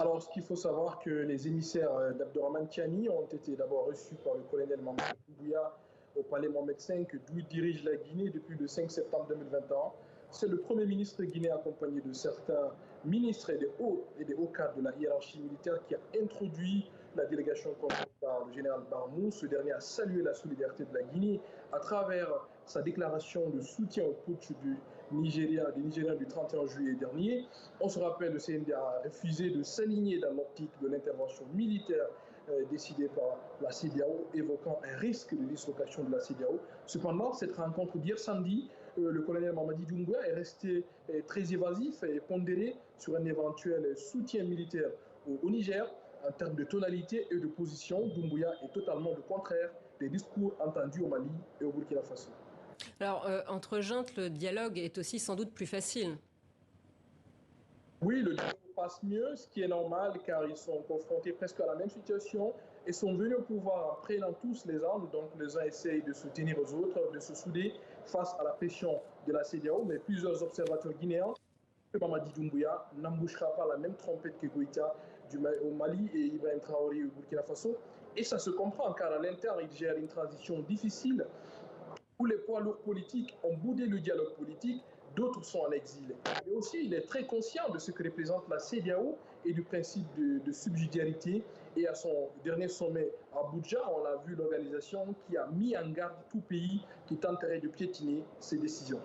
Alors, ce qu'il faut savoir que les émissaires d'Abdourahmane Tiani ont été d'abord reçus par le colonel Mamadou Doumbouya au palais Mohamed V, d'où il dirige la Guinée depuis le 5 septembre 2021. C'est le Premier ministre guinéen accompagné de certains ministres et des hauts cadres de la hiérarchie militaire qui a introduit la délégation conduite par le général Barmou. Ce dernier a salué la solidarité de la Guinée à travers sa déclaration de soutien au putsch des Nigériens du 31 juillet dernier. On se rappelle, le CNDA a refusé de s'aligner dans l'optique de l'intervention militaire décidée par la CEDEAO, évoquant un risque de dislocation de la CEDEAO. Cependant, cette rencontre d'hier samedi, le colonel Mamadi Doumbouya est resté très évasif et pondéré sur un éventuel soutien militaire au Niger. En termes de tonalité et de position, Doumbouya est totalement le contraire des discours entendus au Mali et au Burkina Faso. Alors, entre juntes, le dialogue est aussi sans doute plus facile. Oui, le dialogue passe mieux, ce qui est normal car ils sont confrontés presque à la même situation et sont venus au pouvoir en prenant tous les armes. Donc les uns essayent de se tenir aux autres, de se souder face à la pression de la CEDEAO, mais plusieurs observateurs guinéens, Mamadi Doumbouya, n'embouchera pas la même trompette que Goïta au Mali et Ibrahim Traoré au Burkina Faso. Et ça se comprend car à l'interne, il gère une transition difficile où les poids lourds politiques ont boudé le dialogue politique, d'autres sont en exil. Mais aussi, il est très conscient de ce que représente la CEDEAO et du principe de subsidiarité. Et à son dernier sommet à Abuja, on a vu l'organisation qui a mis en garde tout pays qui tenterait de piétiner ses décisions.